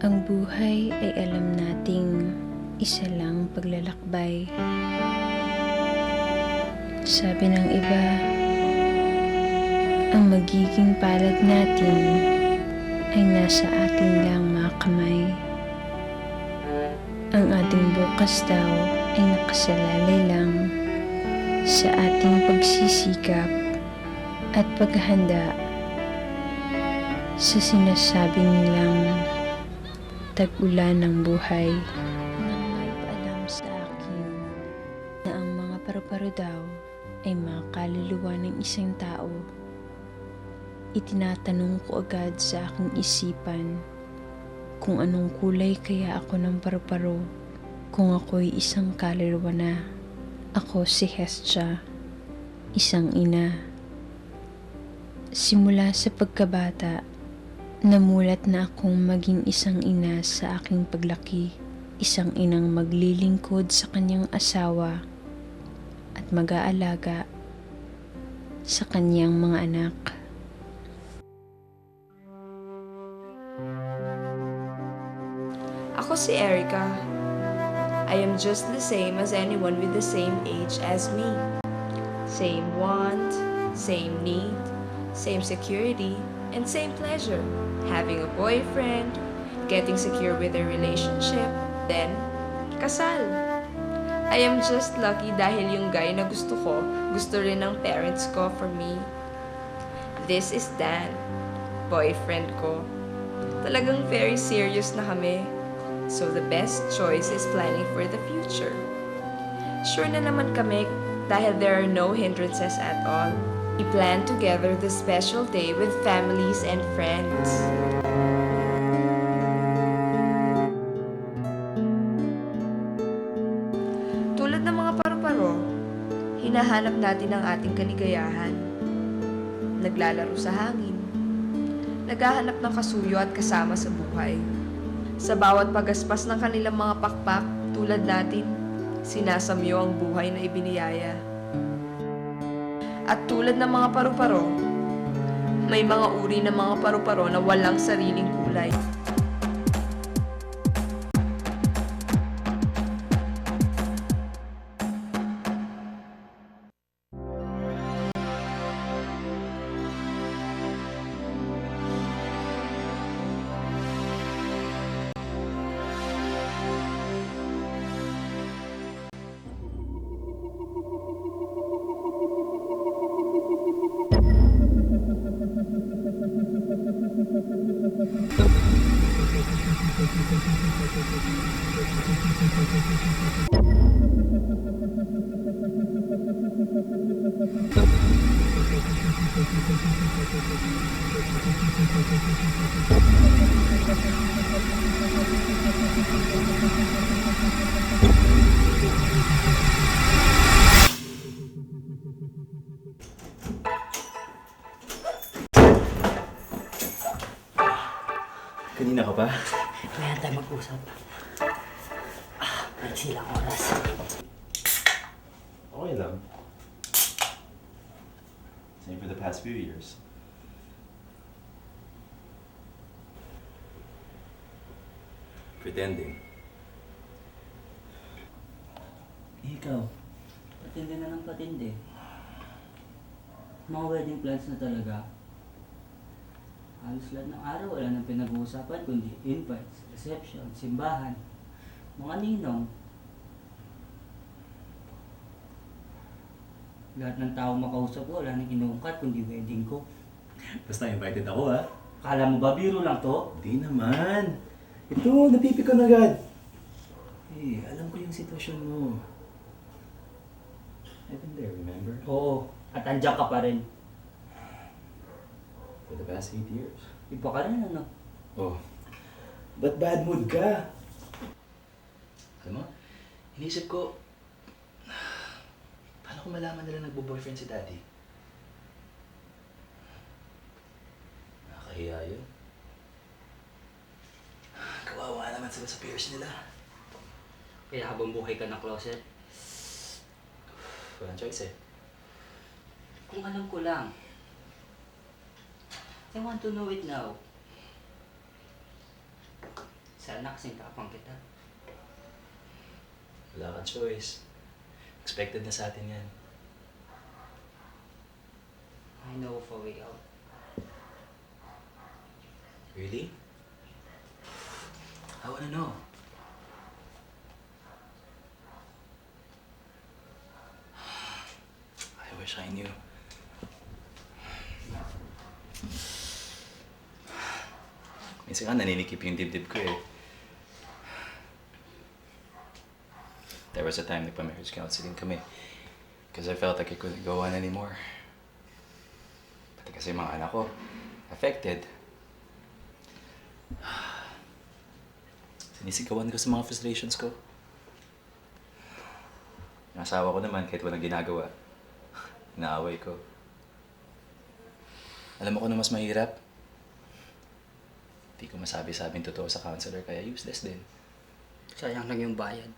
Ang buhay ay alam nating isa lang paglalakbay. Sabi ng iba, ang magiging palad natin ay nasa ating lang mga kamay. Ang ating bukas daw ay nakasalalay lang sa ating pagsisikap at paghahanda sa sinasabi nilang tag-ulan ng buhay. Nang may paalam sa akin na ang mga paru-paro daw ay mga kaluluwa ng isang tao, itinatanong ko agad sa aking isipan kung anong kulay kaya ako ng paru-paro kung ako'y isang kaluluwa na. Ako si Hestia, isang ina. Simula sa pagkabata, namulat na akong maging isang ina sa aking paglaki, isang inang maglilingkod sa kanyang asawa at mag-aalaga sa kanyang mga anak. Ako si Erica. I am just the same as anyone with the same age as me. Same want, same need, same security, and same pleasure. Having a boyfriend, getting secure with a relationship, then kasal. I am just lucky dahil yung guy na gusto ko, gusto rin ng parents ko for me. This is Dan, boyfriend ko. Talagang very serious na kami. So the best choice is planning for the future. Sure na naman kami dahil there are no hindrances at all. We plan together this special day with families and friends. Tulad ng mga paru-paro, hinahanap natin ang ating kaligayahan. Naglalaro sa hangin. Naghahanap ng kasuyo at kasama sa buhay. Sa bawat pagaspas ng kanilang mga pakpak, tulad natin, sinasamyo ang buhay na ibiniyaya. At tulad ng mga paru-paro, may mga uri ng mga paru-paro na walang sariling kulay. Kanina ka pa? Kaya tayo mag-usap. May silang oras. Okay lang. Same for the past few years. Pretending. Ikaw, patindi na ng patindi. Mga wedding plans na talaga. Halos lahat ng araw wala nang pinag-uusapan kundi invites, reception, simbahan, mga ninong. Lahat ng tao makausap ko wala nang inuungkat kundi wedding ko. Basta invited ako, ha? Kala mo ba biro lang to? Di naman. Ito, napipikon agad. Eh, alam ko yung sitwasyon mo. I've been there, remember? Oo, at andyan ka pa rin. For the past 8 years. Iba ka rin ano? Oh, ba't bad mood ka? Alam mo, inisip ko, paano ko malaman nila nagbo-boyfriend si Daddy? Nakakahiya yun. Kawawa naman sila sa peers nila. Kaya habang buhay ka na closet, Walang choice eh. kung alam ko lang, I want to know it now. Sana kasing tapang kita. Wala kang choice. Expected na sa atin yan. I know of a way out. Really? I wanna know. I wish I knew. Minsan nga naninikip yung dibdib ko eh. There was a time nagpa-marriage counseling kami. Because I felt like I couldn't go on anymore. Pati kasi mga anak ko, affected. Sinisigawan ko sa mga frustrations ko. Yung asawa ko naman, kahit walang ginagawa, inaaway ko. Alam mo ko na mas mahirap? Hindi ko masabi-sabing totoo sa counselor, kaya useless din. Sayang lang yung bayad.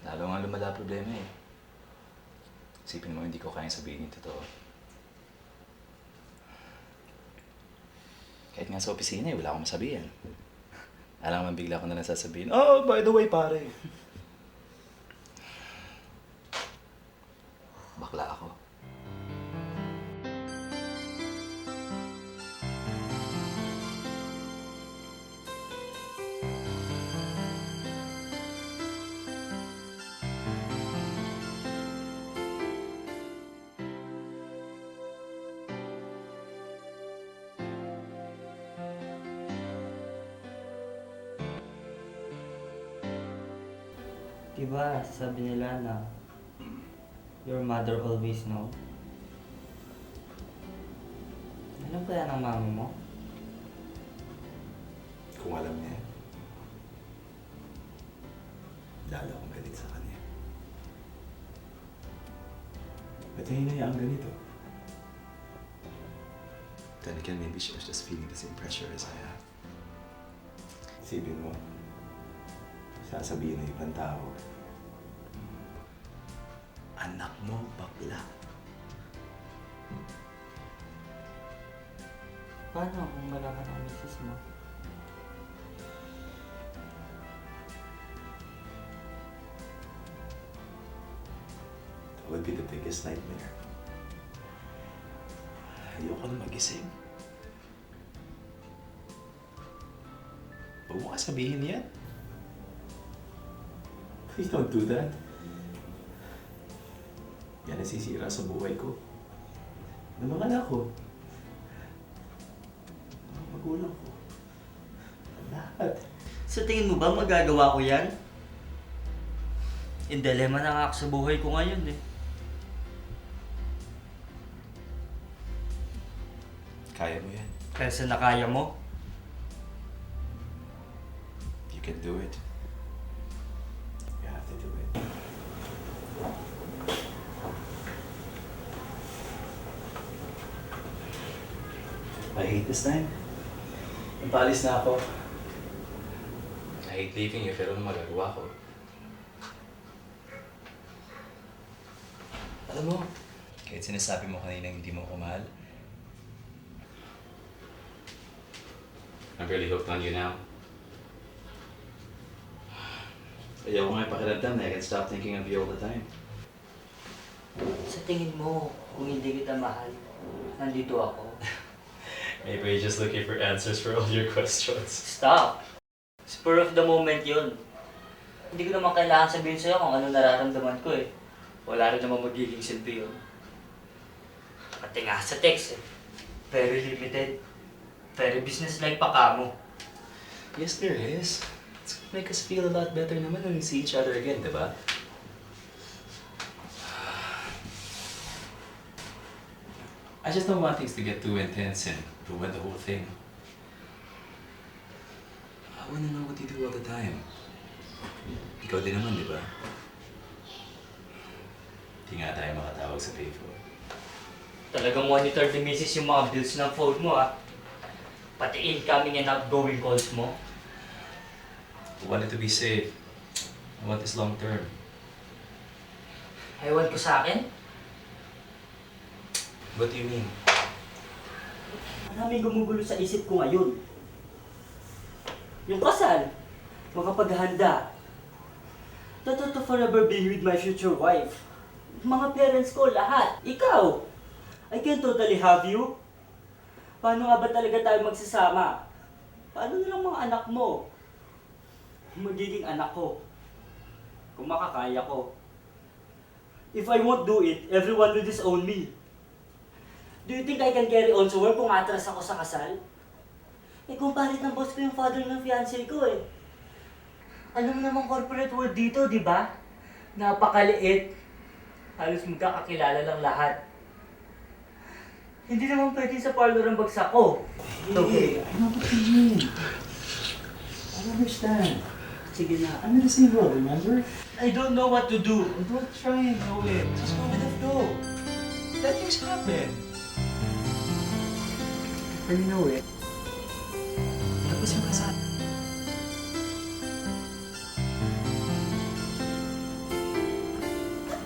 Lalo nga lumala problema eh. Isipin mo, hindi ko kayang sabihin yung totoo. Kahit nga sa opisina eh, wala akong masabihin. Alam naman bigla ko na lang sasabihin, oh, by the way, pare. Bakla ako. Diba, sabi nila na your mother always know. Alam kaya ng mama mo? Kung alam niya, lalo akong galit sa kanya. Ba't niya hinayaan ganito? Then again, maybe she was just feeling the same pressure as I have. Isipin mo, sasabihin ng ibang tao, anak mo, bakla. Paano kung malaman ang misis mo? That would be the biggest nightmare. Ayoko na magising. Huwag mo ka sabihin yan. Please don't do that. Yan nasisira sa buhay ko. Ng mga anak ko. Mga magulang ko. Lahat. Sa tingin mo ba magagawa ko yan? In dilemma na nga ako sa buhay ko ngayon eh. Kaya mo yan. Kaya sa nakaya mo, You can do it. You have to do it. I hate this time. Napalis na ako. I hate leaving you, pero ano magagawa ko? Alam mo, kahit sinasabi mo kanina hindi mo ako mahal, I'm really hooked on you now. Ayaw ko nga pakiramdam na I can stop thinking of you all the time. sa tingin mo, kung hindi kita mahal, nandito ako. Maybe you're just looking for answers for all your questions. Stop! Spur of the moment yun. Hindi ko naman kailangan sabihin sa'yo kung ano nararamdaman ko eh. Wala rin naman magiging silbi yun. Pati nga sa text eh. Very limited. Very business-like pa kamo. Yes, there is. It's gonna make us feel a lot better naman when we see each other again, di ba? I just don't want things to get too intense and ruin the whole thing. I wanna know what you do all the time. Ikaw din naman, di ba? Di nga tayo makatawag sa payphone. Talagang monitor ni Mrs. yung mga bills ng phone mo ah. Pati incoming and outgoing calls mo. I want it to be safe. I want this long term. Ewan ko sa akin, What do you mean? maraming gumugulo sa isip ko ngayon. Yung kasal, makapaghanda. To forever be with my future wife. Mga parents ko, lahat. Ikaw, I can totally have you. Paano nga ba talaga tayo magsasama? Paano nilang mga anak mo? Magiging anak ko. Kung makakaya ko. If I won't do it, everyone will disown me. Do you think I can carry on to work kung atras ako sa kasal? Eh kung palit ng boss ko yung father ng fiancé ko eh. Alam naman corporate world dito, di ba? Napakaliit. Halos magkakakilala lang lahat. Hindi naman pwede sa parlor ang bagsak ko. Okay. I know what you mean. I understand. Sige na. I'm in the same world, remember? I don't know what to do. Don't try and know it. Just go with the flow. Let things happen. Before you know it, tapos yung kasal.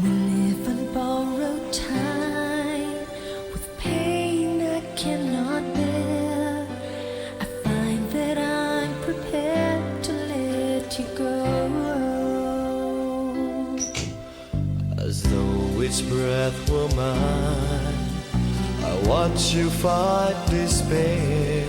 We live on borrowed time with pain I cannot bear. I find that I'm prepared to let you go. As though its breath were mine, I watch you fight despair.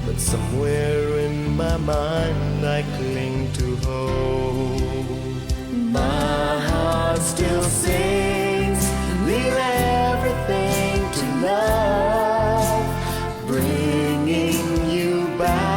But somewhere in my mind I cling to hope. My heart still sings, leave everything to love, bringing you back.